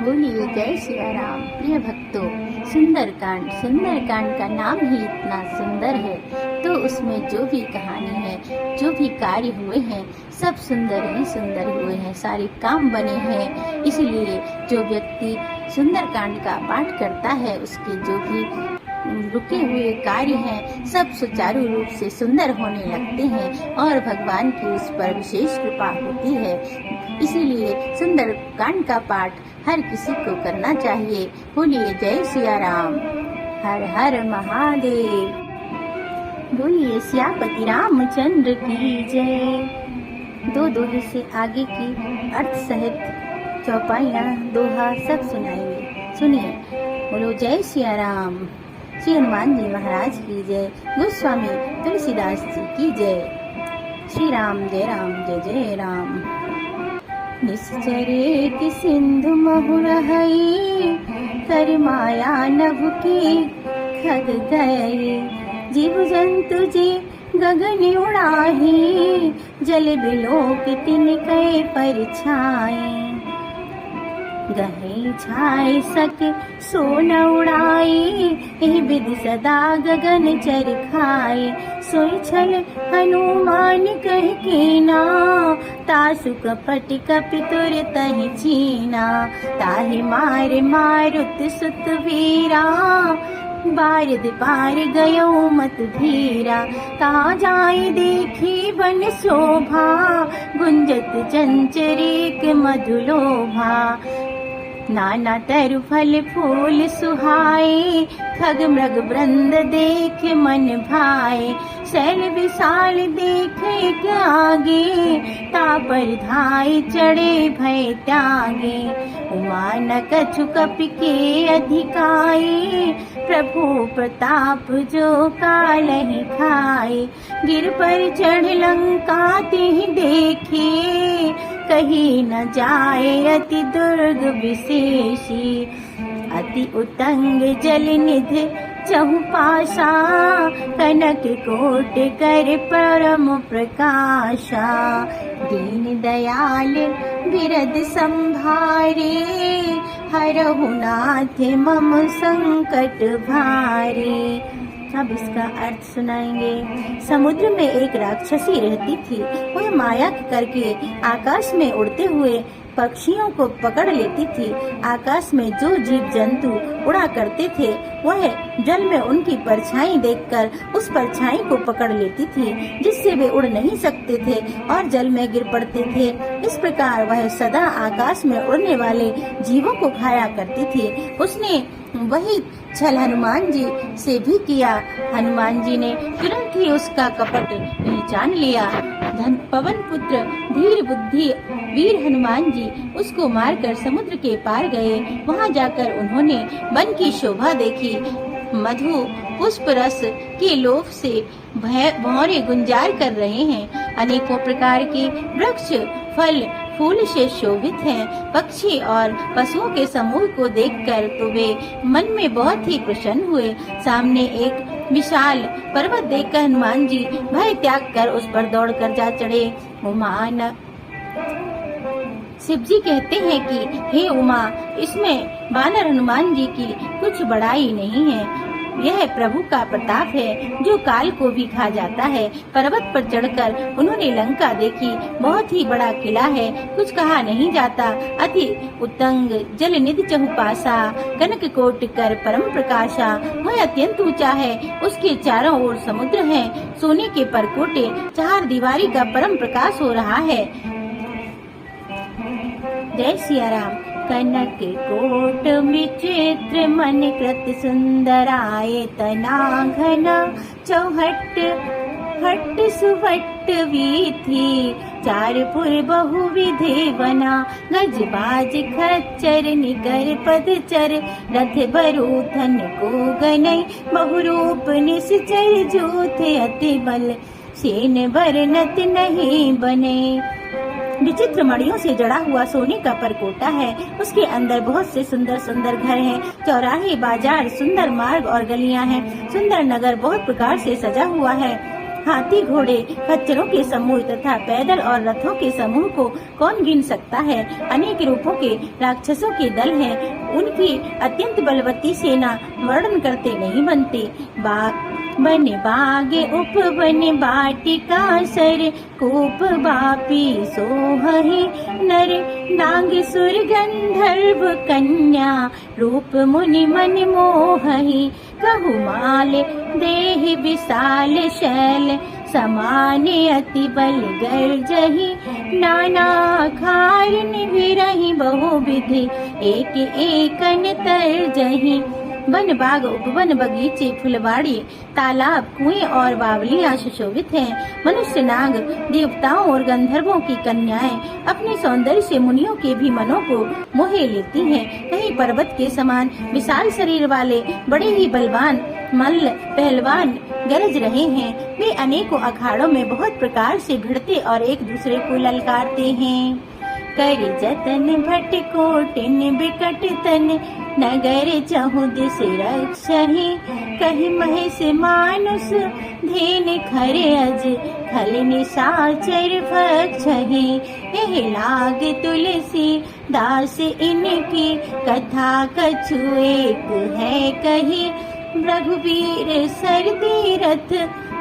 बोलिए जय सिया राम। प्रिय भक्तों, सुंदरकांड का नाम ही इतना सुंदर है, तो उसमें जो भी कहानी है, जो भी कार्य हुए हैं, सब सुंदर ही सुंदर हुए हैं, सारे काम बने हैं। इसलिए जो व्यक्ति सुंदरकांड का पाठ करता है, उसके जो भी रुके हुए कार्य हैं, सब सुचारू रूप से सुंदर होने लगते हैं और भगवान की उस पर विशेष कृपा होती है। इसीलिए सुंदरकांड का पाठ हर किसी को करना चाहिए। बोलिए जय सिया राम। हर हर महादेव। बोलिए सियापति रामचंद्र की जय। दो दोहे से आगे की अर्थ सहित चौपाइयाँ दोहा सब सुनाएंगे, सुनिए। बोलो जय सिया राम। श्री हनुमान जी महाराज की जय। गोस्वामी तुलसीदास जी की जय। श्री राम जय जय राम। निश्चरे की सिंधु महुर हई, कर माया नभ की खग गए। जीव जंतु जी गगन उड़ाही, जल बिलोक तिनके परछाई। गहे छाए सके सो न उड़ाई, एह विधि सदा गगन चर खाए। सोई छल हनुमान कह कीना, तासु कपट कपि तुर तहि चीना। ताहि मार मारुत सुत वीरा, बारद पार गयो मत धीरा। ता जाय देखी बन शोभा, गुंजत चंचरीक मधुलोभा। नाना तरु फल फूल सुहाए, खग मृग वृंद देख मन भाए। शैल विशाल देखे आगे, तापर धाय चढ़े भय त्यागे। उमा न कछु कपि के अधिकाई, प्रभु प्रताप जो कालहि खाए। गिर पर चढ़ लंका तिहि देखे, कही न जाए अति दुर्ग विशेषी। अति उतंग जल निधि चहु पासा, कनक कोट कर परम प्रकाशा। दीन दयाल बिरद संभारे, हरहु नाथ मम संकट भारे। अब इसका अर्थ सुनाएंगे। समुद्र में एक राक्षसी रहती थी। वह माया करके आकाश में उड़ते हुए पक्षियों को पकड़ लेती थी। आकाश में जो जीव जंतु उड़ा करते थे, वह जल में उनकी परछाई देखकर उस परछाई को पकड़ लेती थी, जिससे वे उड़ नहीं सकते थे और जल में गिर पड़ते थे। इस प्रकार वह सदा आकाश में उड़ने वाले जीवों को खाया करती थी। उसने वही छल हनुमान जी से भी किया। हनुमान जी ने तुरंत ही उसका कपट पहचान लिया। पवन पुत्र धीर बुद्धि वीर हनुमान जी उसको मारकर समुद्र के पार गए। वहां जाकर उन्होंने वन की शोभा देखी। मधु पुष्प रस के लोभ से भौरे गुंजार कर रहे हैं। अनेकों प्रकार के वृक्ष फल फूल से शोभित हैं। पक्षी और पशुओं के समूह को देखकर तो वे मन में बहुत ही प्रसन्न हुए। सामने एक विशाल पर्वत देखकर हनुमान जी भय त्याग कर उस पर दौड़कर जा चढ़े। शिव जी कहते हैं कि हे उमा, इसमें वानर हनुमान जी की कुछ बड़ाई नहीं है। यह प्रभु का प्रताप है जो काल को भी खा जाता है। पर्वत पर चढ़कर उन्होंने लंका देखी। बहुत ही बड़ा किला है, कुछ कहा नहीं जाता। अति उत्तंग जल निधि चहुपासा, कनक कोट कर परम प्रकाशा। वह अत्यंत ऊंचा है, उसके चारों ओर समुद्र है। सोने के परकोटे चार दीवारी का परम प्रकाश हो रहा है। जय सिया राम। कनक कोट विचित्र मन कृत सुंदराय, तना घना चौहट हट सुवट वीथी। चारपुर बहुविधे बना, गज बाज खच्चर निकर पदचर। रथ बरूथन को गनई, बहुरूप निश्चर जूथे अति बल। सेन बरनत नहीं बने। विचित्र मणियों से जड़ा हुआ सोने का परकोटा है। उसके अंदर बहुत से सुंदर सुंदर घर हैं। चौराहे, बाजार, सुंदर मार्ग और गलियां हैं। सुंदर नगर बहुत प्रकार से सजा हुआ है। हाथी घोड़े खच्चरों के समूह तथा पैदल और रथों के समूह को कौन गिन सकता है। अनेक रूपों के राक्षसों के दल हैं, उनकी अत्यंत बलवती सेना वर्णन करते नहीं बनती। बन बागे उपवन बाटिका सर कूप बापी सोहहि नर नाग सुर गंधर्व कन्या रूप मुनि मन मोहहि कहु माल देहि विशाल शैल समाने अति बल गर्जहि नाना खार निभिरहि बहुविधि एक एकन तरजहि। वन बाग उपवन बगीचे फुलवाड़ी तालाब कुएं और बावलियां सुशोभित हैं। मनुष्य नाग देवताओं और गंधर्वों की कन्याएं अपने सौंदर्य से मुनियों के भी मनों को मोहे लेती हैं। कहीं पर्वत के समान विशाल शरीर वाले बड़े ही बलवान मल्ल पहलवान गरज रहे हैं। वे अनेकों अखाड़ों में बहुत प्रकार से भिड़ते और एक दूसरे को ललकारते हैं। कर जतन भट कोटिन बिकट तन नगर चहुद से रक्षहि कहि महेश मानुष धेन खरे अज खल निशाचर भक्षहि। एह लाग तुलसी दास इनकी कथा कछु एक है कही रघुवीर सर तीरथ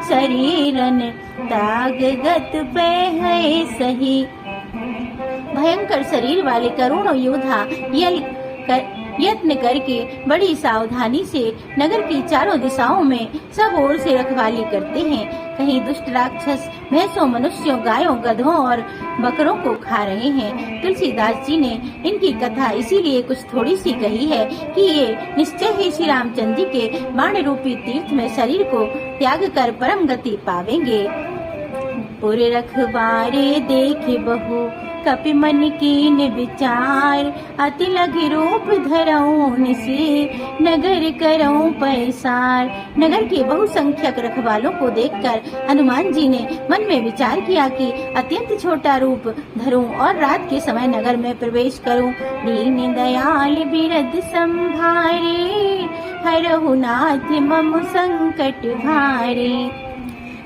शरीरन ताग गत पे है सही। भयंकर शरीर वाले करोड़ों योद्धा यत्न करके बड़ी सावधानी से नगर की चारों दिशाओं में सब ओर से रखवाली करते हैं। कहीं दुष्ट राक्षस भैंसों मनुष्यों गायों गधों और बकरों को खा रहे हैं। तुलसीदास जी ने इनकी कथा इसीलिए कुछ थोड़ी सी कही है कि ये निश्चय ही श्री रामचंद्र जी के बाण रूपी तीर्थ में शरीर को त्याग कर परम गति पावेंगे। पुर रखवारे देखे बहु कपि मन कीन विचार अति लघु रूप धरऊं से नगर करऊं पैसार। नगर के बहुसंख्यक रखवालों को देखकर हनुमान जी ने मन में विचार किया कि अत्यंत छोटा रूप धरूं और रात के समय नगर में प्रवेश करूं। दीन दयाल बिरद संभारे हरहु नाथ मम संकट भारे।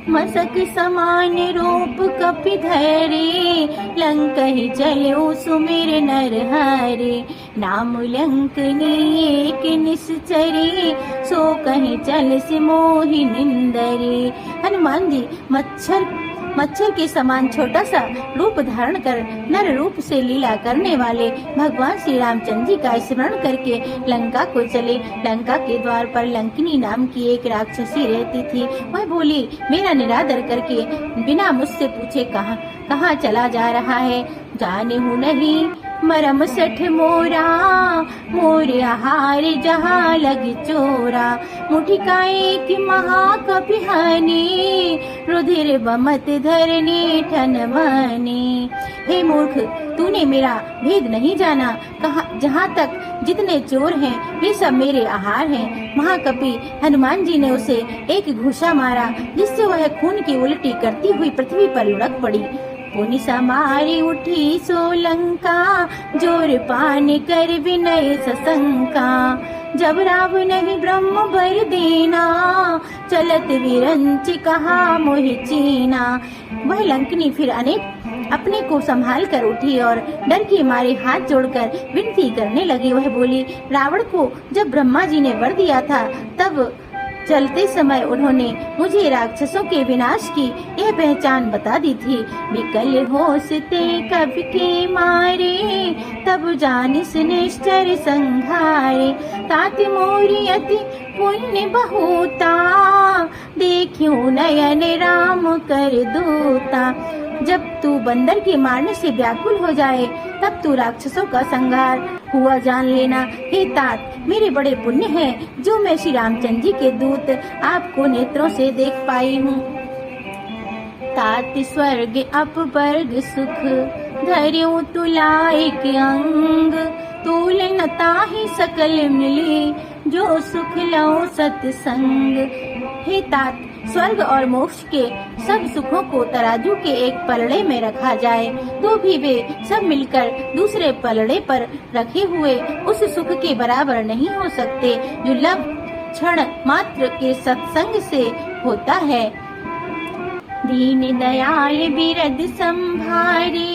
मसक समान रूप कपि धरे लंकहि चलो सुमिर नर हरे। नाम लंकनी एक निश्चरी सो कहीं चल से मोहि निंदरे। हनुमान जी मच्छर के समान छोटा सा रूप धारण कर नर रूप से लीला करने वाले भगवान श्री रामचंद्र जी का स्मरण करके लंका को चले। लंका के द्वार पर लंकिनी नाम की एक राक्षसी रहती थी। वह बोली, मेरा निरादर करके बिना मुझसे पूछे कहाँ चला जा रहा है। जाने हूँ नहीं मरम सठ मोरा मोरे आहार जहाँ लग चोरा। मुठिका एक महाकपि हनी रुधिर बमत धरनी ठन मनी। हे मूर्ख, तूने मेरा भेद नहीं जाना। जहाँ तक जितने चोर हैं वे सब मेरे आहार हैं। महाकपि हनुमान जी ने उसे एक घूसा मारा जिससे वह खून की उल्टी करती हुई पृथ्वी पर लुढ़क पड़ी। पुनि समारी उठी सो लंका जोर पान कर विनय सशंका। जब रावण ही ब्रह्म बर देना चलत विरंच कहा मोहि चीना। वह लंकनी फिर अपने को संभाल कर उठी और डर के मारे हाथ जोड़कर विनती करने लगी। वह बोली, रावण को जब ब्रह्मा जी ने वर दिया था तब चलते समय उन्होंने मुझे राक्षसों के विनाश की यह पहचान बता दी थी। विकल होसते कवि के मारे तब जानिस निश्चर संघारे। तात मोरी अति पुण्य बहुता देखियो नयन राम कर दूता। जब तू बंदर के मारने से व्याकुल हो जाए तब तू राक्षसों का संहार हुआ जान लेना। हे तात, मेरे बड़े पुण्य हैं जो मैं श्री रामचंद्र जी के दूत आपको नेत्रों से देख पाई हूँ। तात स्वर्ग अपवर्ग सुख धर्यो तुलाइक अंग। तूल न ताहि सकल मिली जो सुख लो सत्संग। हे तात, स्वर्ग और मोक्ष के सब सुखों को तराजू के एक पलड़े में रखा जाए तो भी वे सब मिलकर दूसरे पलड़े पर रखे हुए उस सुख के बराबर नहीं हो सकते जो लव क्षण मात्र के सत्संग से होता है। दीन दयाल बिरद संभारे,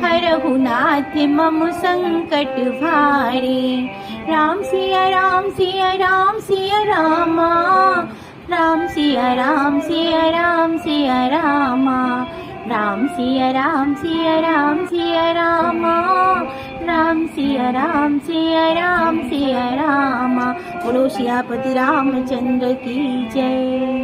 हरहु नाथ मम संकट भारे। राम सिया राम सिया राम सिया रामा, राम सिया राम सिया राम सिया रामा, राम सिया राम सिया राम सिया रामा, राम सिया राम सिया राम सिया रामा। बोलो सियापति रामचंद्र की जय।